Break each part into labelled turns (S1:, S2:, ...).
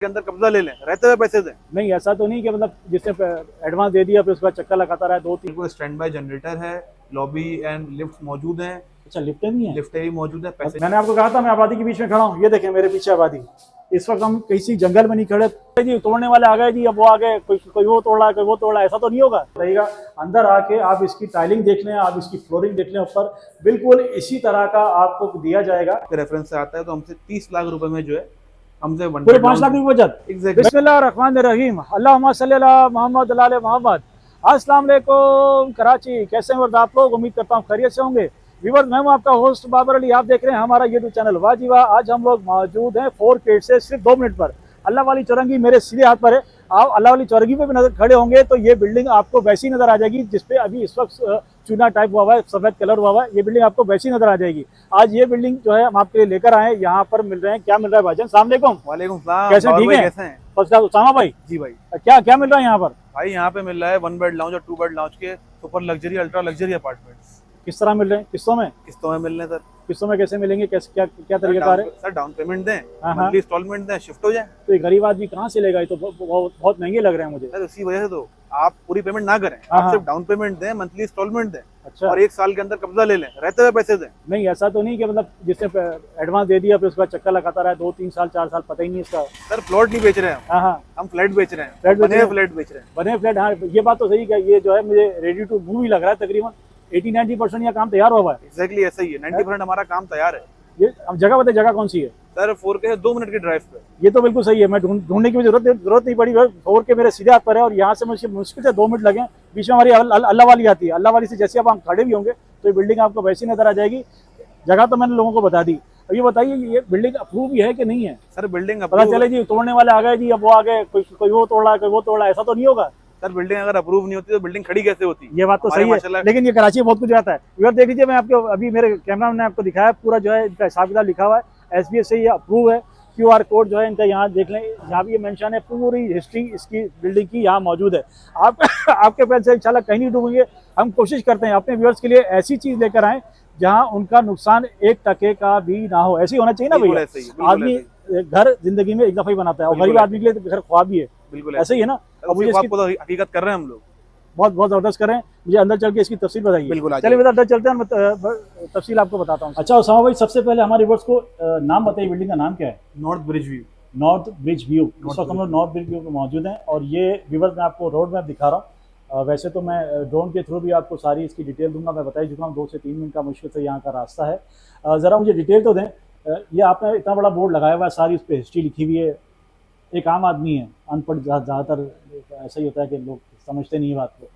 S1: के अंदर कब्जा ले लें, रहते हुए पैसे दें।
S2: नहीं, ऐसा तो नहीं कि मतलब जिसने एडवांस दे दिया फिर उसके बाद चक्कर लगाता रहा 2-3।
S1: बिल्कुल स्टैंड बाय जनरेटर है, लॉबी एंड लिफ्ट मौजूद हैं।
S2: अच्छा, लिफ्टें भी हैं?
S1: लिफ्टें भी मौजूद है। पैसे
S2: मैंने आपको कहा था मैं आबादी के बीच में खड़ा हूँ, ये देखें मेरे पीछे आबादी। इस वक्त हम किसी जंगल में नहीं खड़े जी, तोड़ने वाले आ गए जी, अब वो आ गए, कोई वो तोड़ रहा है, कोई वो तोड़ रहा है, ऐसा तो नहीं होगा रहेगा। अंदर आके आप इसकी टाइलिंग देख लें, आप इसकी फ्लोरिंग देख लें, ऊपर बिल्कुल इसी तरह का आपको दिया जाएगा।
S1: रेफरेंस से आता है तो हमसे 30 लाख रुपए में जो है हमसे
S2: पूरे 5 लाख की बचत।
S1: एग्जैक्टली।
S2: बिस्मिल्लाहिर्रहमानिर्रहीम, अल्लाहुम्मा सल्ली अला मोहम्मद अला मोहम्मद। अस्सलाम वालेकुम कराची, कैसे हैं आप लोग? उम्मीद करता हूँ खैरियत से होंगे। व्यूअर्स, मैं हूं आपका होस्ट बाबर अली, आप देख रहे हैं हमारा यूट्यूब चैनल वाजीवा। आज हम लोग मौजूद हैं 4 गेट से सिर्फ 2 मिनट पर। अल्लाह वाली चौरंगी मेरे सीधे हाथ पर है। आप अल्लाह वाली चौरंगी पे भी नजर खड़े होंगे तो ये बिल्डिंग आपको वैसी नजर आ जाएगी जिसपे अभी इस वक्त चूना टाइप हुआ है, सफेद कलर हुआ है। ये बिल्डिंग आपको वैसी नजर आ जाएगी। आज ये बिल्डिंग जो है हम आपके लिए लेकर आए, यहाँ पर मिल रहे हैं। क्या मिल रहा है भाईजान? अस्सलाम वालेकुम।
S1: वालेकुम सलाम।
S2: कैसे हैं? ठीक है,
S1: कैसे हैं?
S2: First class. उसामा भाई
S1: जी भाई।
S2: क्या क्या मिल रहा है यहाँ पर?
S1: भाई यहाँ पे मिल रहा है 1 बेड लाउंज और 2 बेड लाउंज के super luxury ultra luxury apartments.
S2: किस तरह मिल रहे हैं? किस्तों में?
S1: किस्तों में मिल रहे हैं सर।
S2: किस्तों में कैसे मिलेंगे? कैसे क्या क्या तरीका है?
S1: सर डाउन पेमेंट दें,
S2: हाँ।
S1: मंथली इंस्टॉलमेंट दें, शिफ्ट हो जाए।
S2: तो ये गरीब आदमी कहाँ से लेगा? ये तो बहुत महंगे लग रहे हैं मुझे।
S1: सर उसी वजह से तो आप पूरी पेमेंट ना करें,
S2: हाँ।
S1: आप सिर्फ डाउन पेमेंट दें, मंथली इंस्टॉलमेंट दें।
S2: अच्छा।
S1: और 1 साल के अंदर कब्जा ले लें, रहते हुए पैसे दें।
S2: नहीं, ऐसा तो नहीं कि मतलब जिसने एडवांस दे दिया फिर उसके बाद चक्कर लगाता रहा 2-3 साल 4 साल, पता ही नहीं इसका।
S1: सर प्लॉट नहीं बेच रहे हैं
S2: हाँ,
S1: हम फ्लैट बेच रहे हैं।
S2: फ्लैट बेच रहे हैं।
S1: फ्लैट बेच रहे हैं।
S2: बने फ्लैट। हाँ, ये बात तो सही है। ये जो है मुझे रेडी टू मूव ही लग रहा है। तकरीबन 80-90% ये काम तैयार हुआ है।
S1: एग्जैक्टली ऐसा ही है। 90% हमारा काम तैयार है।
S2: ये अब जगह बताइए, जगह कौन सी है?
S1: सर 4K है, 2 मिनट की ड्राइव पे।
S2: ये तो बिल्कुल सही है। मैं ढूंढने की जरूरत नहीं पड़ी। 4K मेरे सीधे हाथ पर है और यहाँ से मुझे मुश्किल से 2 मिनट लगे। बीच में हमारी अल्लाह वाली आती है। अल्लाह वाली से जैसे अब हम खड़े भी होंगे तो ये बिल्डिंग आपको वैसी नजर आ जाएगी। जगह तो मैंने लोगों को बता दी। अब ये बताइए ये बिल्डिंग अप्रूव है कि नहीं है?
S1: सर बिल्डिंग
S2: पता चले जी तोड़ने वाले आ गए जी, अब वो आ गए, कोई वो तोड़ रहा है, कोई वो तोड़ रहा है, ऐसा तो नहीं होगा।
S1: सर बिल्डिंग अगर अप्रूव नहीं होती तो बिल्डिंग खड़ी कैसे होती?
S2: ये बात तो सही है, लेकिन ये कराची में बहुत कुछ आता है। व्यूअर देख लीजिए, मैं आपको अभी मेरे कैमरा ने आपको दिखाया पूरा जो है इनका हिसाब किताब लिखा हुआ है। SBF से ये अप्रूव है। QR कोड जो है इनका यहाँ देख लें, यहाँ भी ये मेंशन है। पूरी हिस्ट्री इसकी बिल्डिंग की यहाँ मौजूद है। आप आपके पैसे से इंशाल्लाह कहीं नहीं डूबेंगे। हम कोशिश करते हैं अपने व्यूअर्स के लिए ऐसी चीज लेकर आए जहाँ उनका नुकसान 1 टके का भी ना हो। ऐसे ही होना चाहिए ना भैया। आदमी घर जिंदगी में एक दफा ही बनाता है और गरीब आदमी के लिए तो घर ख्वाब भी है।
S1: बिल्कुल
S2: ऐसे ही है ना। अब मुझे
S1: हकीकत कर रहे हैं हम लोग,
S2: बहुत बहुत जबरदस्त कर रहे हैं। मुझे अंदर चल के इसकी तफसील बताइए।
S1: बिल्कुल।
S2: चलिए बेटा अंदर चलते हैं, मैं तफसील आपको बताता हूँ। अच्छा उसामा भाई, सबसे पहले हमारे व्यूअर्स को नाम बताइए, बिल्डिंग का नाम क्या है?
S1: North bridge view.
S2: North bridge view. इस वक्त हम लोग नॉर्थ ब्रिज व्यू पे मौजूद हैं और ये व्यूअर्स मैं आपको रोड मैप दिखा रहा हूँ। वैसे तो मैं ड्रोन के थ्रू भी आपको सारी इसकी डिटेल दूंगा। मैं बता चुका हूँ 2 से 3 मिनट का मुश्किल से यहाँ का रास्ता है। ज़रा मुझे डिटेल तो दें। ये आपने इतना बड़ा बोर्ड लगाया हुआ है, सारी उस पर हिस्ट्री लिखी हुई है। एक आम आदमी है, अनपढ़, ज़्यादातर ऐसा ही होता है कि लोग समझते नहीं है बात को।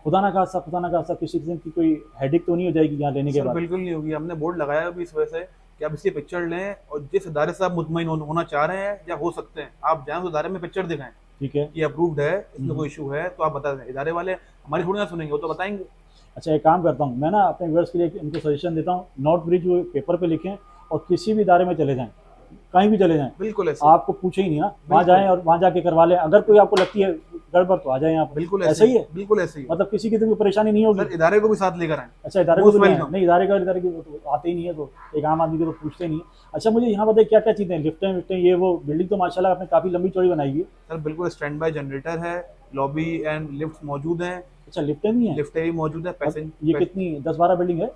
S2: खुदा ना खास्ता किसी किस्म की कोई हेडेक तो नहीं हो जाएगी यहाँ लेने के बाद?
S1: बिल्कुल नहीं होगी। हमने बोर्ड लगाया भी इस वजह से कि आप इसकी पिक्चर लें और जिस इदारे से आप मुतमईन होना चाह रहे हैं या हो सकते हैं, आप जाएं उस इदारे में पिक्चर दिखाएं। ठीक है, ये अप्रूव्ड है, इसमें कोई इशू है तो आप बता दें। इदारे वाले हमारी थोड़ी ना सुनेंगे, वो तो बताएंगे।
S2: अच्छा, एक काम करता हूँ मैं ना, अपने व्यूअर्स के लिए इनको सजेशन देता हूँ, नॉर्थ ब्रिज पेपर पे लिखें और किसी भी इदारे में चले जाएं, कहीं भी चले जाएं।
S1: बिल्कुल ऐसे
S2: आपको पूछे ही नहीं ना, वहाँ जाएं और वहाँ जाके करवा लें। अगर कोई आपको लगती है गड़बड़ तो आ जाए यहाँ।
S1: बिल्कुल
S2: ऐसा ही है।
S1: बिल्कुल ऐसे ही।
S2: मतलब किसी किस्म की परेशानी नहीं होगी।
S1: इदारे को भी साथ लेकर आए।
S2: अच्छा, इदारे को नहीं, इदारे की तो आते ही नहीं है, तो एक आम आदमी को तो पूछते नहीं है। अच्छा, मुझे यहाँ बताइए क्या क्या चीज़ें, लिफ्टें ये वो? बिल्डिंग तो माशाल्लाह आपने काफ़ी लंबी चौड़ी बनाई है।
S1: सर बिल्कुल स्टैंड बाय जनरेटर है, लॉबी एंड लिफ्ट मौजूद हैं।
S2: अच्छा, लिफ्टें भी हैं?
S1: लिफ्टें भी मौजूद है।
S2: ये कितनी 10-12 बिल्डिंग है?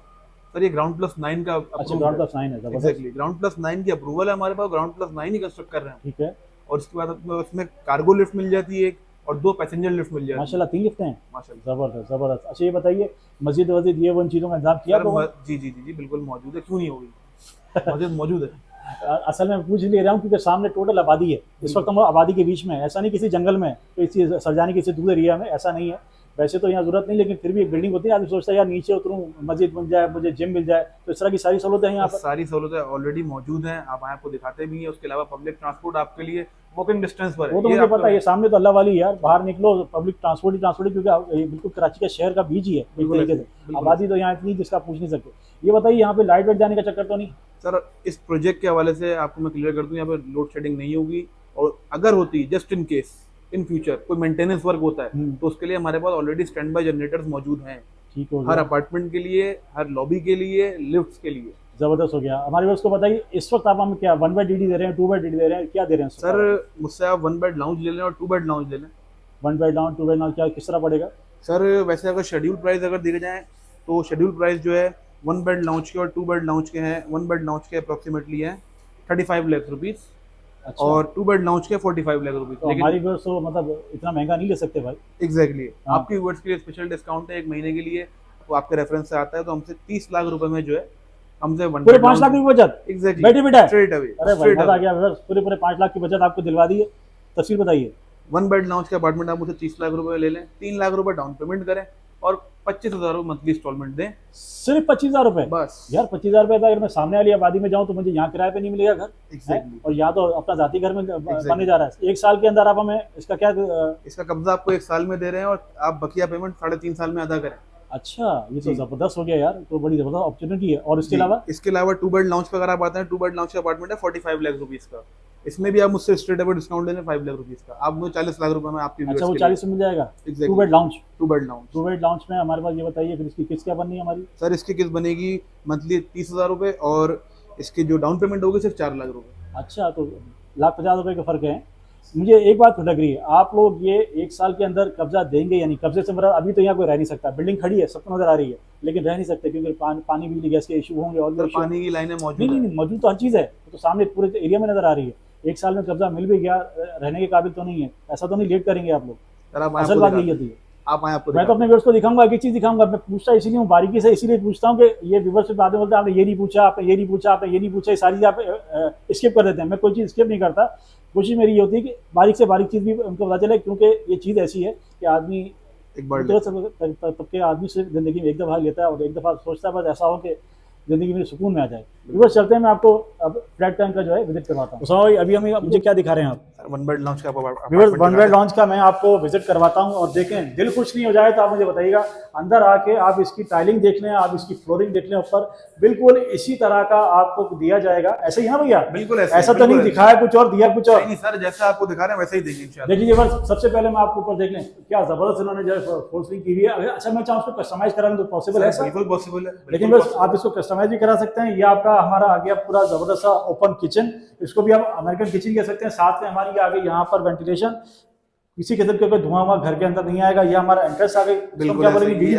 S1: सर ये ग्राउंड प्लस 9 का।
S2: अच्छा, ग्राउंड प्लस 9 है।
S1: एग्जैक्टली, ग्राउंड प्लस 9 की अप्रूवल है हमारे पास। ग्राउंड प्लस 9 ही कंस्ट्रक्ट कर रहे हैं।
S2: ठीक है।
S1: और उसके बाद उसमें कार्गो लिफ्ट मिल जाती है एक, और 2 पैसेंजर लिफ्ट मिल जाती है।
S2: माशाल्लाह 3 लिफ्टें हैं।
S1: माशाल्लाह,
S2: जबरदस्त। अच्छा, ये बताइए मस्जिद वस्जिद ये वो इन चीज़ों का इंतजाम किया?
S1: जी जी जी जी बिल्कुल मौजूद है, क्यों नहीं होगी, मस्जिद मौजूद है।
S2: असल में पूछ ले रहा हूँ क्योंकि सामने टोटल आबादी है। इस वक्त हम आबादी के बीच में, ऐसा नहीं किसी जंगल में, किसी सरजानी किसी दूर एरिया में, ऐसा नहीं है। वैसे तो यहाँ जरूरत नहीं, लेकिन फिर भी एक बिल्डिंग होती है, आदमी सोचता है यार नीचे उतरूँ, मस्जिद बन जाए, मुझे जिम मिल जाए, तो इस तरह की सारी सहूलतें यहाँ पर।
S1: सारी सहूलतें ऑलरेडी मौजूद हैं, आप आपको दिखाते भी हैं। उसके अलावा पब्लिक ट्रांसपोर्ट आपके लिए वॉकिंग डिस्टेंस पर है।
S2: वो तो मुझे पता है, ये सामने तो अल्लाह वाली यार, बाहर निकलो पब्लिक ट्रांसपोर्ट ही, क्योंकि बिल्कुल कराची का शहर का बीच ही है एक तरीके से। आबादी तो यहाँ इतनी जिसका पूछ नहीं सकते। ये बताइए यहाँ पे लाइट वाइट जाने का चक्कर तो नहीं?
S1: सर इस प्रोजेक्ट के हवाले से आपको मैं क्लियर कर दूं, यहाँ पे लोड शेडिंग नहीं होगी। और अगर होती, just in case in future कोई मेंटेनेंस वर्क होता है तो उसके लिए हमारे पास ऑलरेडी स्टैंड बाय जनरेटर्स मौजूद हैं।
S2: ठीक हो
S1: हर अपार्टमेंट के लिए, हर लॉबी के लिए, लिफ्ट्स के लिए।
S2: जबरदस्त हो गया। हमारे व्यूअर्स को बताइए इस वक्त आप हमें क्या 1 बेड DD दे रहे हैं, 2 बेड DD दे रहे हैं, क्या दे रहे हैं
S1: सर मुझसे आप 1 बेड लाउंज ले लें और 2 बेड लाउंज ले लें।
S2: 1 बेड डाउन 2 बेड डाउन क्या किस तरह पड़ेगा?
S1: सर वैसे अगर शेड्यूल प्राइस अगर देखे जाए तो शेड्यूल प्राइस जो है 1 बेड लाउंज के और 2 बेड लाउंज के हैं, 1 बेड लाउंज के अप्रोक्सीमेटली है 35 लाख रुपीज़
S2: अच्छा।
S1: और 2 बेड लाउंज के 45 लाख रुपीज़।
S2: तो हमारी व्यूअर्स तो मतलब इतना महंगा नहीं ले सकते भाई।
S1: एग्जैक्टली
S2: हाँ।
S1: आपकी व्यूअर्स के लिए स्पेशल डिस्काउंट है 1 महीने के लिए, तो आपके रेफरेंस से आता है तो हमसे 30 लाख रुपए में जो है हमसे
S2: पूरे 5 लाख की बचत
S1: एग्जैक्टली
S2: बैठे बैठे
S1: स्ट्रेट अवे।
S2: अरे भाई मजा आ गया व्यूअर्स, पूरे 5 लाख की बचत आपको दिलवा दी है। तफसील बताइए।
S1: 1 बेड लाउंज के अपार्टमेंट आप मुझसे 30 लाख रुपए ले लें, 3 लाख रुपए डाउन पेमेंट करें और 25,000 रुपये मंथली इंस्टॉलमेंट दें।
S2: सिर्फ 25,000 रुपए?
S1: बस
S2: यार 25,000 रुपए अगर मैं सामने वाली आबादी में जाऊं तो मुझे यहाँ किराए पे नहीं मिलेगा घर।
S1: एग्जैक्टली
S2: और या तो अपना जाती घर में बनने जा रहा है। 1 साल के अंदर आप हमें इसका क्या
S1: इसका कब्जा आपको 1 साल में दे रहे हैं और आप बकिया पेमेंट 3.5 साल में अदा करें।
S2: अच्छा ये तो जबरदस्त हो गया यार, तो बड़ी जबरदस्त अपॉर्चुनिटी है। और इसके अलावा 2 बेड लाउंज पे अगर आप आते हैं 2 बेड लाउंज का अपार्टमेंट है 45 लाख रुपीज़ का, इसमें भी आप मुझसे स्ट्रेट अवे डिस्काउंट ले लें 5 लाख रुपीज़ का, आप मुझे 40 लाख रुपए में आपकी अच्छा वो 40 में मिल जाएगा। 2 bed lounge
S1: 2 bed lounge
S2: 2 bed lounge में हमारे पास ये बताइए फिर इसकी किस्त क्या बननी है हमारी?
S1: सर इसकी किस्त बनेगी मंथली 30,000 रुपये और इसकी जो डाउन पेमेंट होगी सिर्फ 4 लाख रुपए।
S2: अच्छा तो 1,50,000 रुपये का फर्क है। मुझे एक बात खटक रही है, आप लोग ये 1 साल के अंदर कब्जा देंगे यानी कब्जे से मतलब अभी तो यहाँ कोई रह नहीं सकता, बिल्डिंग खड़ी है सबको नजर आ रही है लेकिन रह नहीं सकते क्योंकि पानी बिजली गैस के इशू होंगे और
S1: पानी की लाइनें मौजूद
S2: नहीं मौजूद तो हर चीज़ है, तो सामने पूरे एरिया में नजर आ रही है। 1 साल में कब्जा मिल भी गया, रहने के काबिल तो नहीं है, ऐसा तो नहीं लेट करेंगे आप लोग? असल बात यही होती है।
S1: आप आए आपको
S2: मैं तो अपने व्यूअर्स को दिखाऊंगा, एक चीज दिखाऊंगा, मैं पूछता इसीलिए हूँ बारीकी से, इसीलिए पूछता हूँ कि ये व्यूअर्स से बातें बोलते हैं आपने ये नहीं पूछा, आपने ये नहीं पूछा, आपने ये नहीं पूछा, ये सारी चीज़ आप स्किप कर देते हैं। मैं कोई चीज़ स्किप नहीं करता, कोशिश मेरी ये होती है कि बारीक से बारीक चीज़ भी उनको पता चले, क्योंकि ये चीज़ ऐसी है कि आदमी
S1: एक बार
S2: तब के आदमी से ज़िंदगी में एक दफ़ा लेता है और एक दफ़ा सोचता है बस ऐसा हो कि ज़िंदगी में सुकून में आ जाए। व्यूअर्स चलते हैं, मैं आपको अब फ्लैट टाइम का जो है विजिट करवाता हूँ। भाई अभी हमें मुझे क्या दिखा रहे हैं आप?
S1: 1 बेड लाउंज का
S2: व्यूअर्स 1 बेड लाउंज का मैं आपको विजिट करवाता हूं और देखें दिल खुश नहीं हो जाए तो आप मुझे बताइएगा। अंदर आके आप इसकी टाइलिंग देख लें, आप इसकी फ्लोरिंग देख लें, ऊपर बिल्कुल इसी तरह का आपको दिया जाएगा। ऐसे ही है भैया?
S1: बिल्कुल
S2: ऐसा तो नहीं दिखाया कुछ और दिया कुछ और?
S1: नहीं सर, जैसा आपको दिखा रहे हैं वैसे ही देंगे इंशाल्लाह।
S2: देखिए व्यूअर्स सबसे पहले मैं आपको ऊपर देख लें, क्या जबरदस्त इन्होंने जो है फोल्डिंग की हुई है। अच्छा मैं चाहूँ उसको कस्टमाइज कराना तो पॉसिबल है?
S1: बिल्कुल पॉसिबल है,
S2: लेकिन बस आप इसको कस्टमाइज भी करा सकते हैं। ये आपका हमारा आ गया पूरा जबरदस्त सा ओपन किचन, इसको भी आप अमेरिकन किचन कह सकते हैं। साथ में हमारी आ गई यहाँ पर वेंटिलेशन, किसी किस्म का कोई धुआं घर के अंदर नहीं आएगा। ये हमारा एंट्रेंस आ गई, क्या बोलेंगे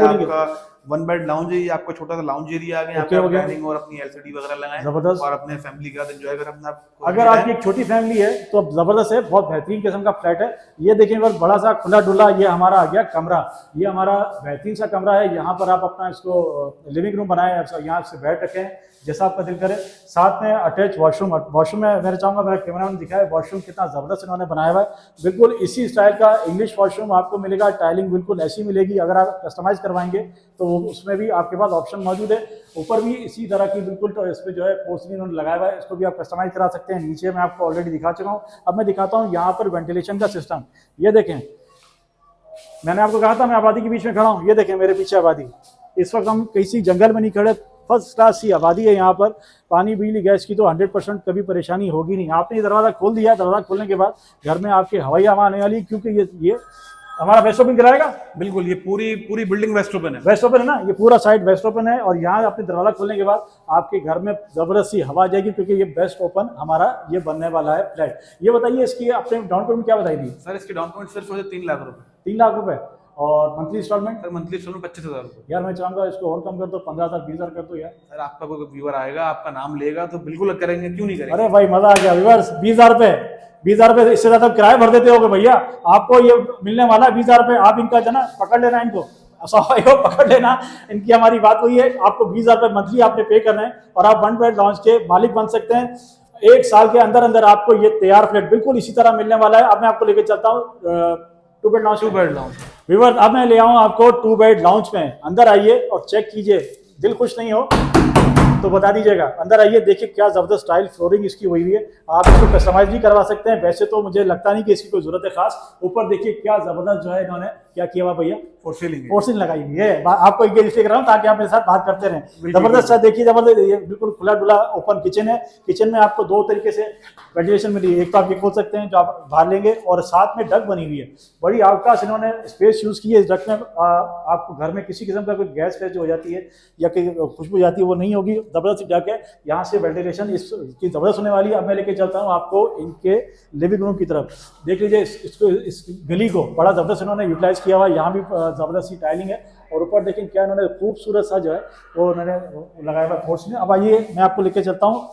S1: 1 बेड लाउंज है, ये आपको छोटा सा लाउंज एरिया आ गया,
S2: ओके हो गया
S1: और अपनी एलसीडी वगैरह लगाएं
S2: जबरदस्त
S1: और अपने फैमिली के साथ एंजॉय करें अपना।
S2: अगर आपकी एक छोटी फैमिली है तो जबरदस्त है, बहुत बेहतरीन किस्म का फ्लैट है। ये देखिए बस बड़ा सा खुला डुला ये हमारा आ गया कमरा, ये हमारा बेहतरीन सा कमरा है। यहाँ पर आप अपना इसको लिविंग रूम बनाए, यहाँ से बेड रखें जैसा आपका दिल करे। साथ में अटैच वॉशरूम में मैं चाहूँगा मेरा कैमरा में दिखाए वॉशरूम कितना ज़बरदस्त इन्होंने बनाया हुआ है। बिल्कुल इसी स्टाइल का इंग्लिश वॉशरूम आपको मिलेगा, टाइलिंग बिल्कुल ऐसी मिलेगी। अगर आप कस्टमाइज़ करवाएंगे तो उसमें भी आपके पास ऑप्शन मौजूद है। ऊपर भी इसी तरह की बिल्कुल तो इस पर जो है पोर्सलिन इन्होंने लगाया हुआ है, इसको भी आप कस्टमाइज़ करा सकते हैं। नीचे मैं आपको ऑलरेडी दिखा चुका हूँ, अब मैं दिखाता हूँ यहाँ पर वेंटिलेशन का सिस्टम। ये देखें, मैंने आपको कहा था मैं आबादी के बीच में खड़ा हूँ, ये देखें मेरे पीछे आबादी। इस वक्त हम किसी जंगल में नहीं खड़े, फर्स्ट क्लास सी आबादी है यहाँ पर। पानी बिजली गैस की तो 100% कभी परेशानी होगी नहीं। आपने ये दरवाज़ा खोल दिया, दरवाज़ा खोलने के बाद घर में आपके हवाई हवा आने वाली, क्योंकि ये हमारा वेस्ट ओपन कराएगा।
S1: बिल्कुल, ये पूरी बिल्डिंग वेस्ट ओपन है।
S2: वेस्ट ओपन है ना, ये पूरा साइड वेस्ट ओपन है। और यहाँ अपने दरवाज़ा खोलने के बाद आपके घर में ज़बरदस्त सी हवा आ जाएगी, क्योंकि ये वेस्ट ओपन हमारा ये बनने वाला है फ्लैट। ये बताइए इसकी आपने डाउन पेमेंट क्या बताई थी?
S1: सर इसकी डाउन पेमेंट सिर्फ 3 लाख रुपए।
S2: 3 लाख रुपए। और monthly installment?
S1: Sir monthly installment 25,000 रुपए।
S2: यार मैं चाहूँगा इसको और कम कर दो, 15,000 20,000 कर दो यार।
S1: सर आपका कोई व्यूअर आएगा, आपका नाम लेगा तो बिल्कुल करेंगे, क्यों नहीं करेंगे।
S2: अरे भाई मजा आ गया व्यूअर्स। 20,000 रुपए, 20,000 रुपए इससे ज्यादा किराया भर देते होगे भैया। आपको ये मिलने वाला है 20,000 रुपए। आप इनका जो ना पकड़ लेना, इनको पकड़ लेना, इनकी हमारी बात हुई है। आपको 20,000 रुपए मंथली आपने पे करना है और आप 1 बेड लाउंज के मालिक बन सकते हैं। 1 साल के अंदर अंदर आपको ये तैयार फ्लैट बिल्कुल इसी तरह मिलने वाला है। अब मैं आपको लेके चलता हूँ 2 बेड लाउंज। व्यूअर्स अब मैं ले आऊँ आपको 2 बेड लाउंज में। अंदर आइए और चेक कीजिए, दिल खुश नहीं हो तो बता दीजिएगा। अंदर आइए, देखिए क्या जबरदस्त स्टाइल फ्लोरिंग इसकी हुई है। आप इसको कस्टमाइज भी करवा सकते हैं, वैसे तो मुझे लगता नहीं कि इसकी कोई जरूरत है खास। ऊपर देखिए क्या जबरदस्त जो है इन्होंने क्या किया हुआ भैया?
S1: फॉर सीलिंग
S2: फोर सीलिंग लगाई हुई है। आपको एक इसलिए कर रहा हूँ ताकि आप मेरे साथ बात करते रहें। जबरदस्त है, देखिए जबरदस्त, ये बिल्कुल खुला डुला ओपन किचन है। किचन में आपको दो तरीके से वेंटिलेशन मिली है। एक तो आप ये खोल सकते हैं जो आप बाहर लेंगे, और साथ में डक बनी हुई है। बड़ी आउटकास्ट इन्होंने स्पेस यूज की है। इस डक में आपको घर में किसी किस्म का कोई गैस फैस जो हो जाती है या कोई खुशबू जाती है वो नहीं होगी। जबरदस्त डक है, यहाँ से वेंटिलेशन इसकी जबरदस्त होने वाली है। अब मैं लेके चलता हूँ आपको इनके लिविंग रूम की तरफ। देख लीजिए इसको, इस गली को बड़ा जबरदस्त इन्होंने यूटिलाइज किया हुआ है। यहाँ भी जबरदस्त सी टाइलिंग है, और ऊपर देखें क्या इन्होंने खूबसूरत सा जो है वो उन्होंने लगाया हुआ फोर्स में। अब आइए मैं आपको लेके चलता हूँ।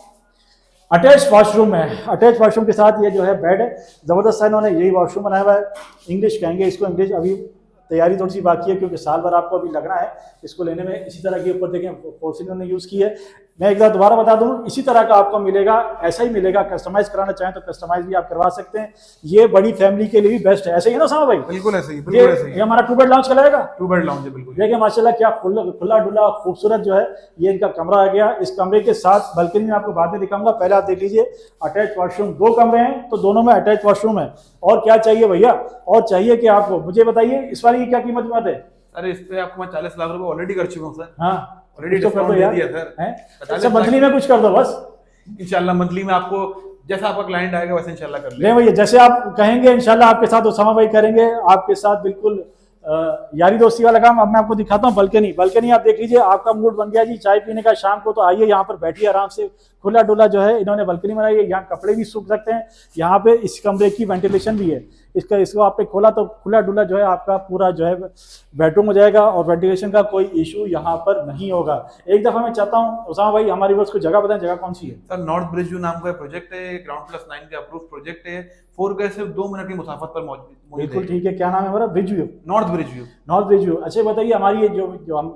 S2: अटैच वॉशरूम है, अटैच वॉशरूम के साथ ये जो है बेड है। जबरदस्त सा इन्होंने यही वॉशरूम बनाया हुआ है। इंग्लिश कहेंगे इसको, इंग्लिश अभी तैयारी थोड़ी सी बाकी है क्योंकि साल भर आपको अभी लगना है इसको लेने में। इसी तरह के ऊपर देखें फोर्सिंग उन्होंने यूज़ की है। मैं एक बार दोबारा बता दूं, इसी तरह का आपको मिलेगा, ऐसा ही मिलेगा। कस्टमाइज कराना चाहें तो कस्टमाइज भी आप करवा सकते हैं। ये बड़ी फैमिली के लिए भी बेस्ट है। ऐसे ही ना सामा भाई?
S1: बिल्कुल ऐसे ही, बिल्कुल ऐसे ही।
S2: ये हमारा 2 बेड लाउंज कहलाएगा।
S1: 2 बेड लाउंज है, बिल्कुल।
S2: देखिए माशाल्लाह क्या खुला डुला खूबसूरत जो है ये इनका कमरा आ गया। इस कमरे के साथ बालकनी में आपको बाद में दिखाऊंगा। पहले आप देख लीजिए अटैच वॉशरूम। 2 कमरे हैं तो दोनों में अटैच वॉशरूम है। और क्या चाहिए भैया? और चाहिए कि आपको मुझे बताइए इस वाली की क्या कीमत बात है?
S1: अरे इस पे आपको मैं 40 लाख रुपए ऑलरेडी कर चुका हूँ सर।
S2: हाँ
S1: ऑलरेडी
S2: तो कर दो यार,
S1: दिया सर।
S2: अच्छा मंथली में कुछ कर दो बस।
S1: इंशाल्लाह मंथली में आपको जैसा आपका क्लाइंट आएगा वैसे इंशाल्लाह कर
S2: ले भैया, जैसे आप कहेंगे इंशाल्लाह आपके साथ उसामा भाई करेंगे। आपके साथ बिल्कुल यारी दोस्ती वाला काम। अब मैं आपको दिखाता हूँ बालकनी आप देख लीजिए। आपका मूड बन गया जी चाय पीने का शाम को, तो आइए यहाँ पर बैठिए आराम से। खुला डुला जो है इन्होंने बालकनी बनाई है। यहाँ कपड़े भी सूख सकते हैं। यहाँ पे इस कमरे की वेंटिलेशन भी है। इसको आपने खोला तो खुला डुला जो है आपका पूरा जो है बेडरूम हो जाएगा, और वेंटिलेशन का कोई इशू यहाँ पर नहीं होगा। एक दफा मैं चाहता हूँ उसामा भाई हमारी बस को जगह बताएं, जगह कौन सी है?
S1: सर नॉर्थ ब्रिज व्यू नाम का प्रोजेक्ट है, ग्राउंड+9 का अप्रूव प्रोजेक्ट है। 4 गए सिर्फ 2 मिनट की मुसाफत पर मौजूद।
S2: बिल्कुल ठीक है। क्या नाम है हमारा? Bridge view,
S1: north bridge view.
S2: North bridge view. अच्छा बताइए हमारी ये जो हम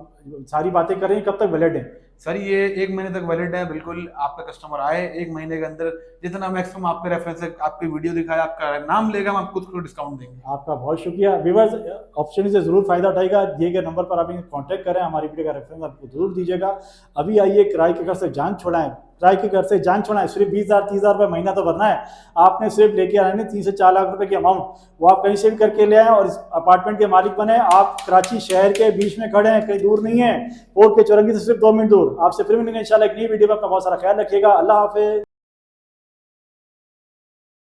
S2: सारी बातें कर रहे हैं कब तक वैलिड है?
S1: सर ये 1 महीने तक वैलिड है। बिल्कुल आपका कस्टमर आए 1 महीने के अंदर जितना मैक्सिमम आपके रेफरेंस से आपकी वीडियो दिखाया, आपका नाम लेगा, हम आपको कुछ डिस्काउंट देंगे।
S2: आपका बहुत शुक्रिया। व्यूअर्स ऑप्शन से जरूर फायदा उठाएगा। दिए गए नंबर पर आप इन्हें कांटेक्ट करें। हमारी वीडियो का रेफरेंस आपको जरूर दीजिएगा। अभी आइए किराए के घर से जान छुड़ाएं। किराए के घर से जान छुड़ाएं। सिर्फ 20,000-30,000 रुपये महीना तो भरना है आपने। सिर्फ लेके आने 3 से 4 लाख रुपए की अमाउंट, वो आप कहीं से भी करके ले आए और इस अपार्टमेंट के मालिक बने। आप कराची शहर के बीच में खड़े हैं, कहीं दूर नहीं है। पोर्ट के चौरंगी से सिर्फ 2 मिनट दूर। आपसे फिर मिलेंगे इंशाल्लाह एक नई वीडियो में। अपना बहुत सारा ख्याल रखिएगा। अल्लाह हाफिज।